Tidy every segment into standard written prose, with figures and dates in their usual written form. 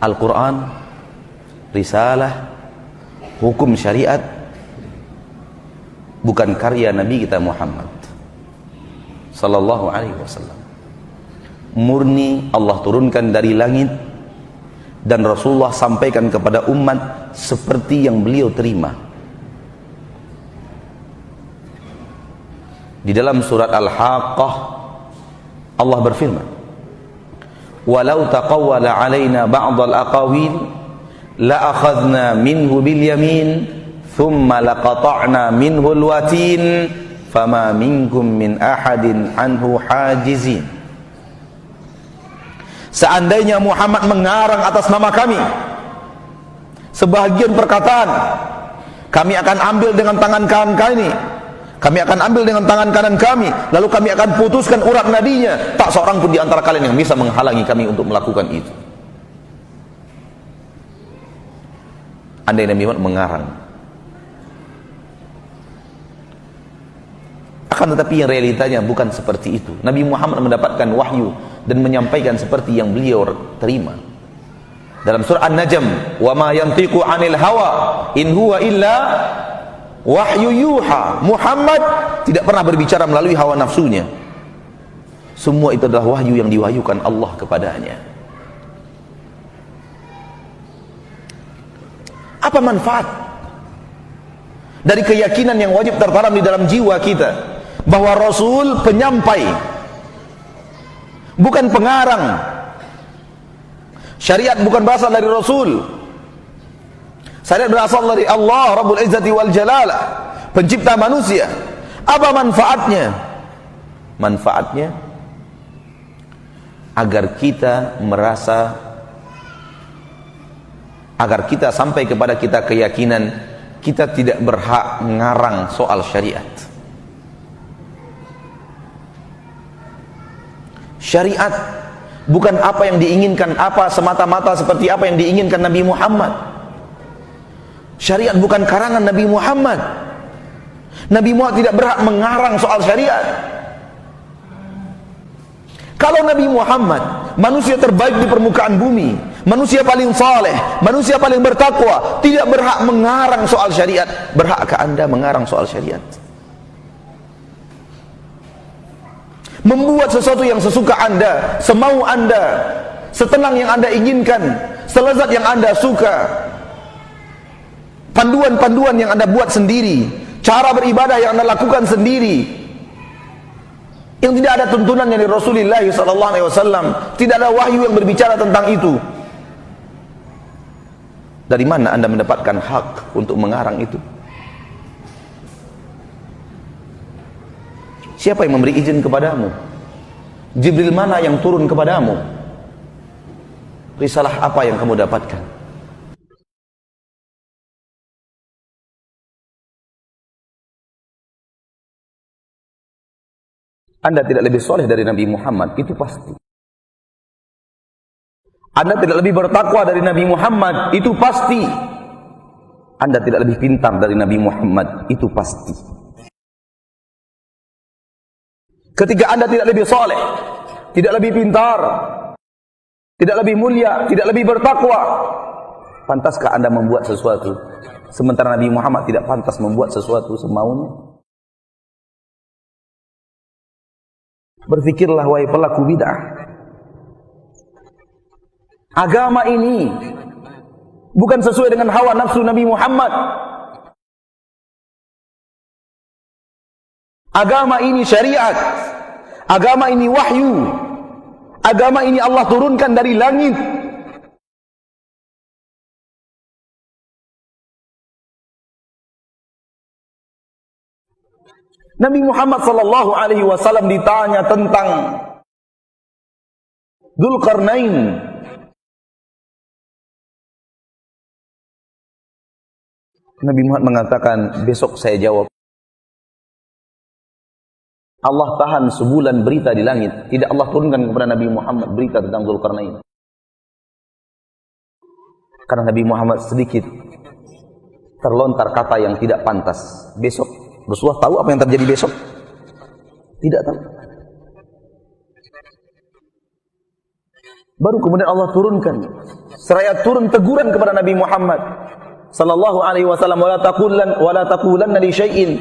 Al-Quran, risalah, hukum syariat bukan karya Nabi kita Muhammad sallallahu alaihi wasallam. Murni Allah turunkan dari langit dan Rasulullah sampaikan kepada umat seperti yang beliau terima. Di dalam surat Al-Haqqah Allah berfirman, "Walau taqawwala 'alaina ba'dal aqawil la akhadna minhu bil yamin thumma laqata'na minhu al-watin fama minkum min ahadin anhu hajizin." Seandainya Muhammad mengarang atas nama kami sebahagian perkataan, kami akan ambil dengan tangan kanan kami, kami akan ambil dengan tangan kanan kami, lalu kami akan putuskan urat nadinya. Tak seorang pun di antara kalian yang bisa menghalangi kami untuk melakukan itu. Andai Nabi Muhammad mengarang. Akan tetapi yang realitanya bukan seperti itu. Nabi Muhammad mendapatkan wahyu dan menyampaikan seperti yang beliau terima. Dalam surah An-Najm, "Wa ma yantiqu 'anil hawa in huwa illa wahyu yuha." Muhammad tidak pernah berbicara melalui hawa nafsunya. Semua itu adalah wahyu yang diwahyukan Allah kepadanya. Apa manfaat dari keyakinan yang wajib tertanam di dalam jiwa kita bahwa Rasul penyampai, bukan pengarang. Syariat bukan berasal dari Rasul. Syariat berasal dari Allah Rabbul Izzati wal Jalalah, pencipta manusia. Apa manfaatnya? Manfaatnya agar kita merasa, agar kita sampai kepada kita keyakinan kita tidak berhak ngarang soal syariat. Syariat bukan apa yang diinginkan, apa semata-mata seperti apa yang diinginkan Nabi Muhammad. Syariat bukan karangan Nabi Muhammad. Nabi Muhammad tidak berhak mengarang soal syariat. Kalau Nabi Muhammad, manusia terbaik di permukaan bumi, manusia paling saleh, manusia paling bertakwa, tidak berhak mengarang soal syariat, berhakkah Anda mengarang soal syariat? Membuat sesuatu yang sesuka Anda, semau Anda, setenang yang Anda inginkan, selezat yang Anda suka, panduan-panduan yang Anda buat sendiri, cara beribadah yang Anda lakukan sendiri, yang tidak ada tuntunan dari Rasulullah SAW, tidak ada wahyu yang berbicara tentang itu. Dari mana Anda mendapatkan hak untuk mengarang itu? Siapa yang memberi izin kepadamu? Jibril mana yang turun kepadamu? Risalah apa yang kamu dapatkan? Anda tidak lebih soleh dari Nabi Muhammad, itu pasti. Anda tidak lebih bertakwa dari Nabi Muhammad, itu pasti. Anda tidak lebih pintar dari Nabi Muhammad, itu pasti. Ketika Anda tidak lebih soleh, tidak lebih pintar, tidak lebih mulia, tidak lebih bertakwa, pantaskah Anda membuat sesuatu sementara Nabi Muhammad tidak pantas membuat sesuatu semaunya? Berfikirlah wahai pelaku bid'ah. Agama ini bukan sesuai dengan hawa nafsu Nabi Muhammad. Agama ini syariat. Agama ini wahyu. Agama ini Allah turunkan dari langit. Nabi Muhammad sallallahu alaihi wasallam ditanya tentang Dzulqarnain. Nabi Muhammad mengatakan, besok saya jawab. Allah tahan sebulan berita di langit, tidak Allah turunkan kepada Nabi Muhammad berita tentang Dzulqarnain. Karena Nabi Muhammad sedikit terlontar kata yang tidak pantas. Besok Rasulullah tahu apa yang terjadi besok? Tidak tahu. Baru kemudian Allah turunkan seraya turun teguran kepada Nabi Muhammad sallallahu alaihi wasallam, wala taqulanna li syai'in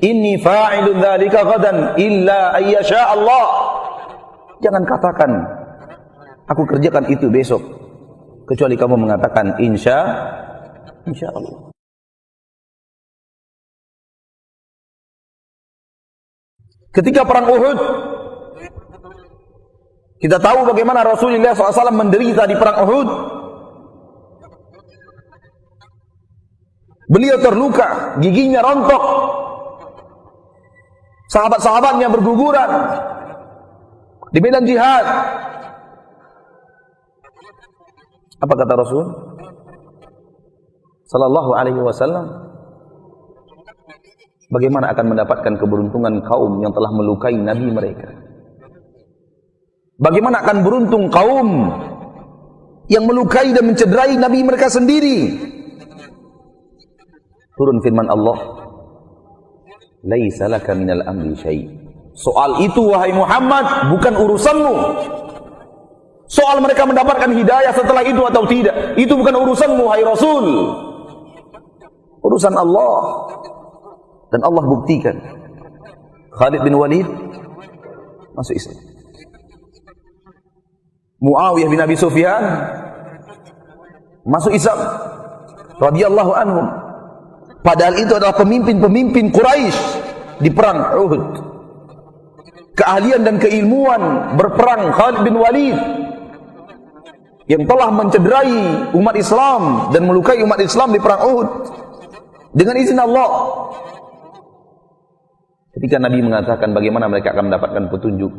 inni fa'ilun dzalika ghadan illa ayyasha Allah. Jangan katakan aku kerjakan itu besok kecuali kamu mengatakan insya Allah. Ketika perang Uhud, kita tahu bagaimana Rasulullah SAW menderita di perang Uhud. Beliau terluka, giginya rontok, sahabat-sahabatnya berguguran di medan jihad. Apa kata Rasul sallallahu alaihi wasallam? Bagaimana akan mendapatkan keberuntungan kaum yang telah melukai nabi mereka? Bagaimana akan beruntung kaum yang melukai dan mencederai nabi mereka sendiri? Turun firman Allah, "Laisa laka minal amri syai'." Soal itu wahai Muhammad bukan urusanmu. Soal mereka mendapatkan hidayah setelah itu atau tidak, itu bukan urusanmu wahai Rasul. Urusan Allah. Dan Allah buktikan Khalid bin Walid masuk Islam, Muawiyah bin Abi Sufyan masuk Islam radhiyallahu anhum. Padahal itu adalah pemimpin-pemimpin Quraisy di perang Uhud. Keahlian dan keilmuan berperang Khalid bin Walid yang telah mencederai umat Islam dan melukai umat Islam di perang Uhud dengan izin Allah. Ketika Nabi mengatakan bagaimana mereka akan mendapatkan petunjuk,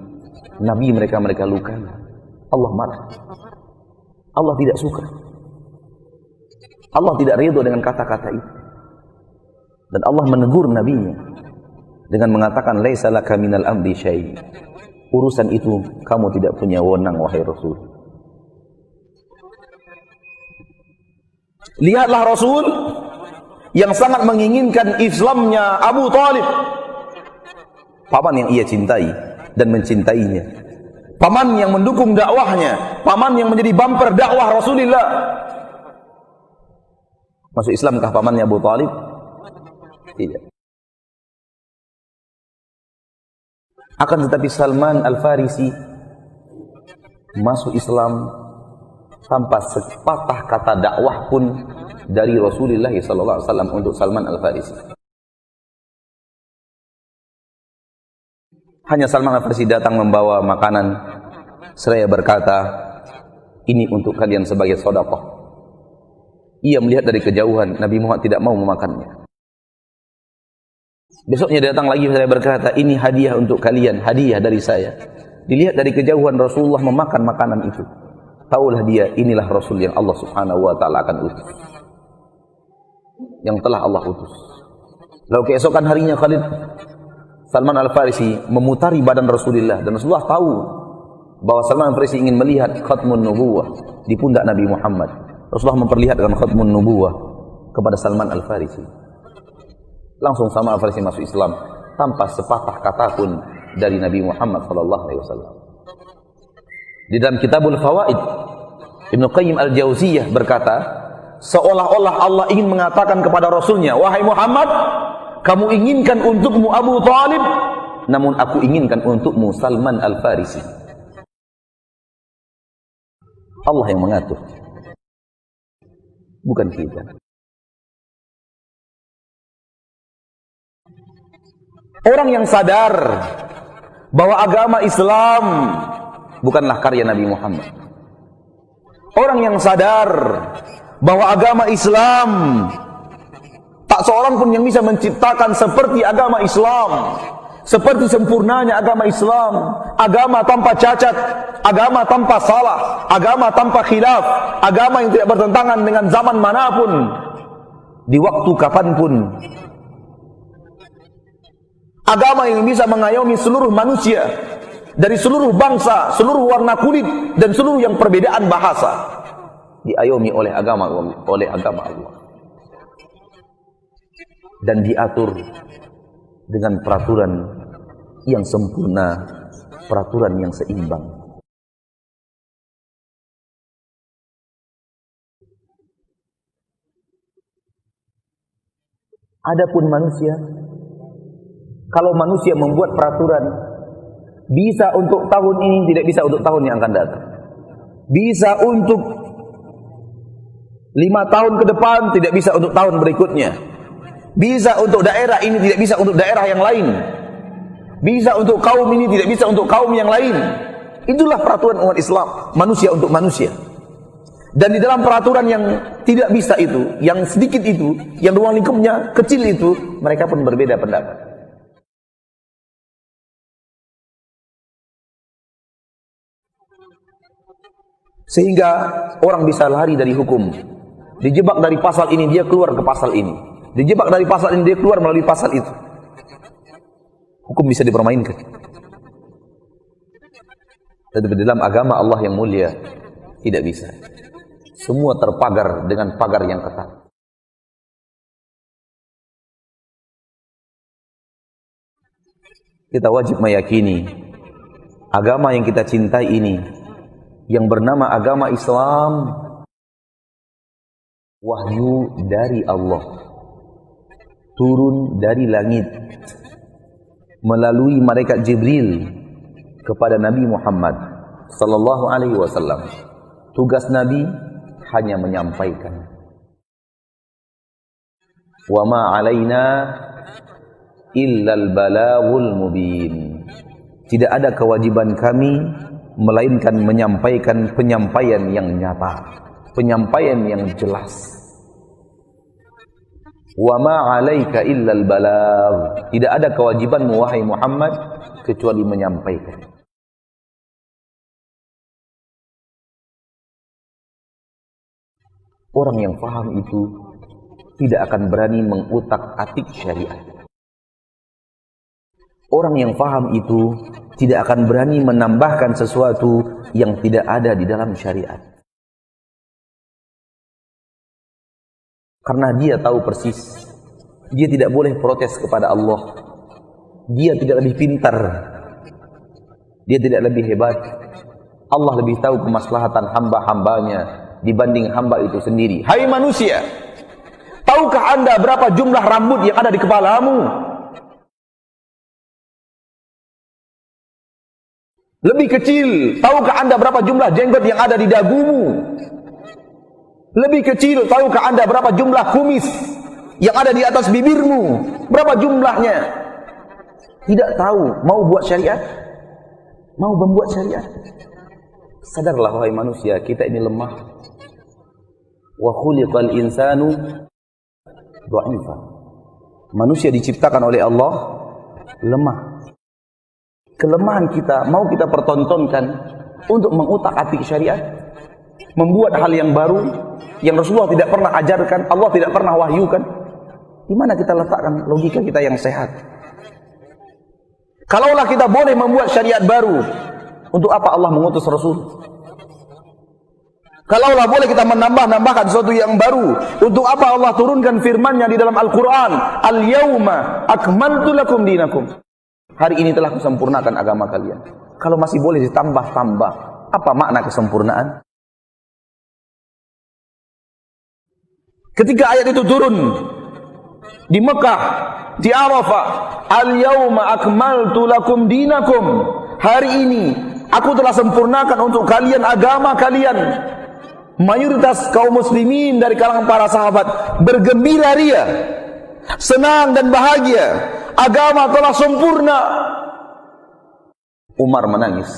Nabi mereka lukai. Allah marah. Allah tidak suka. Allah tidak ridho dengan kata-kata itu. Dan Allah menegur nabinya dengan mengatakan laisa laka minal amri syai'. Urusan itu kamu tidak punya wewenang wahai Rasul. Lihatlah Rasul yang sangat menginginkan Islamnya Abu Talib, paman yang ia cintai dan mencintainya, paman yang mendukung dakwahnya, paman yang menjadi bumper dakwah Rasulullah. Masuk Islamkah pamannya Abu Talib? Tidak. Akan tetapi Salman Al-Farisi masuk Islam tanpa sepatah kata dakwah pun dari Rasulullah SAW untuk Salman Al-Farisi. Hanya Salman Al-Farisi datang membawa makanan, seraya berkata, ini untuk kalian sebagai sedekah. Ia melihat dari kejauhan, Nabi Muhammad tidak mau memakannya. Besoknya datang lagi, seraya berkata, ini hadiah untuk kalian, hadiah dari saya. Dilihat dari kejauhan Rasulullah memakan makanan itu. Taulah dia, inilah Rasul yang Allah Subhanahu wa ta'ala akan utus, yang telah Allah utus. Lalu keesokan harinya Salman Al-Farisi memutari badan Rasulullah, dan Rasulullah tahu bahwa Salman Al-Farisi ingin melihat khatmun nubuwah di pundak Nabi Muhammad. Rasulullah memperlihatkan khatmun nubuwah kepada Salman Al-Farisi. Langsung Salman Al-Farisi masuk Islam tanpa sepatah kata pun dari Nabi Muhammad SAW. Di dalam Kitabul Fawaid, Ibnu Qayyim Al-Jauziyah berkata, seolah-olah Allah ingin mengatakan kepada Rasulnya, wahai Muhammad, kamu inginkan untukmu Abu Talib, namun aku inginkan untukmu Salman Al-Farisi. Allah yang mengatur, bukan kita. Orang yang sadar bahwa agama Islam bukanlah karya Nabi Muhammad. Orang yang sadar bahwa agama Islam tak seorang pun yang bisa menciptakan seperti agama Islam, seperti sempurnanya agama Islam, agama tanpa cacat, agama tanpa salah, agama tanpa khilaf, agama yang tidak bertentangan dengan zaman manapun, di waktu kapanpun. Agama yang bisa mengayomi seluruh manusia, dari seluruh bangsa, seluruh warna kulit, dan seluruh yang perbedaan bahasa, diayomi oleh agama Allah. Dan diatur dengan peraturan yang sempurna, peraturan yang seimbang. Adapun manusia, kalau manusia membuat peraturan, bisa untuk tahun ini, tidak bisa untuk tahun yang akan datang. Bisa untuk 5 tahun ke depan, tidak bisa untuk tahun berikutnya. Bisa untuk daerah ini, tidak bisa untuk daerah yang lain. Bisa untuk kaum ini, tidak bisa untuk kaum yang lain. Itulah peraturan umat Islam, manusia untuk manusia. Dan di dalam peraturan yang tidak bisa itu, yang sedikit itu, yang ruang lingkupnya kecil itu, mereka pun berbeda pendapat. Sehingga orang bisa lari dari hukum. Dijebak dari pasal ini, dia keluar ke pasal ini. Dijebak dari pasal ini, dia keluar melalui pasal itu. Hukum bisa dipermainkan. Tetapi dalam agama Allah yang mulia, tidak bisa. Semua terpagar dengan pagar yang ketat. Kita wajib meyakini agama yang kita cintai ini, yang bernama agama Islam, wahyu dari Allah, turun dari langit melalui malaikat Jibril kepada Nabi Muhammad sallallahu alaihi wasallam. Tugas Nabi hanya menyampaikan. Wa ma 'alaina illal balaghul mubin. Tidak ada kewajiban kami melainkan menyampaikan penyampaian yang nyata, penyampaian yang jelas. Wa ma 'alaika illal balagh. Tidak ada kewajibanmu wahai Muhammad kecuali menyampaikan. Orang yang paham itu tidak akan berani mengutak-atik syariat. Orang yang paham itu tidak akan berani menambahkan sesuatu yang tidak ada di dalam syariat. Karena dia tahu persis, dia tidak boleh protes kepada Allah. Dia tidak lebih pintar, dia tidak lebih hebat. Allah lebih tahu kemaslahatan hamba-hambanya dibanding hamba itu sendiri. Hai manusia, tahukah anda berapa jumlah rambut yang ada di kepalamu? Lebih kecil, tahukah anda berapa jumlah jenggot yang ada di dagumu? Lebih kecil, tahukah anda berapa jumlah kumis yang ada di atas bibirmu? Berapa jumlahnya? Tidak tahu, mau buat syariat? Mau membuat syariat? Sadarlah wahai manusia, kita ini lemah. Wa khuliqal insanu dha'ifa. Manusia diciptakan oleh Allah lemah. Kelemahan kita mau kita pertontonkan untuk mengutak-atik syariat, membuat hal yang baru yang Rasulullah tidak pernah ajarkan, Allah tidak pernah wahyukan. Di mana kita letakkan logika kita yang sehat? Kalaulah kita boleh membuat syariat baru, untuk apa Allah mengutus Rasul? Kalaulah boleh kita menambahkan sesuatu yang baru, untuk apa Allah turunkan firman-Nya di dalam Al-Quran? Al-yawma akmaltu lakum dinakum. Hari ini telah kusempurnakan agama kalian. Kalau masih boleh ditambah-tambah, apa makna kesempurnaan? Ketika ayat itu turun di Mekah, di Arafah, al-yawma akmaltu lakum dinakum. Hari ini aku telah sempurnakan untuk kalian agama kalian. Mayoritas kaum muslimin dari kalangan para sahabat bergembira ria, senang dan bahagia. Agama telah sempurna. Umar menangis.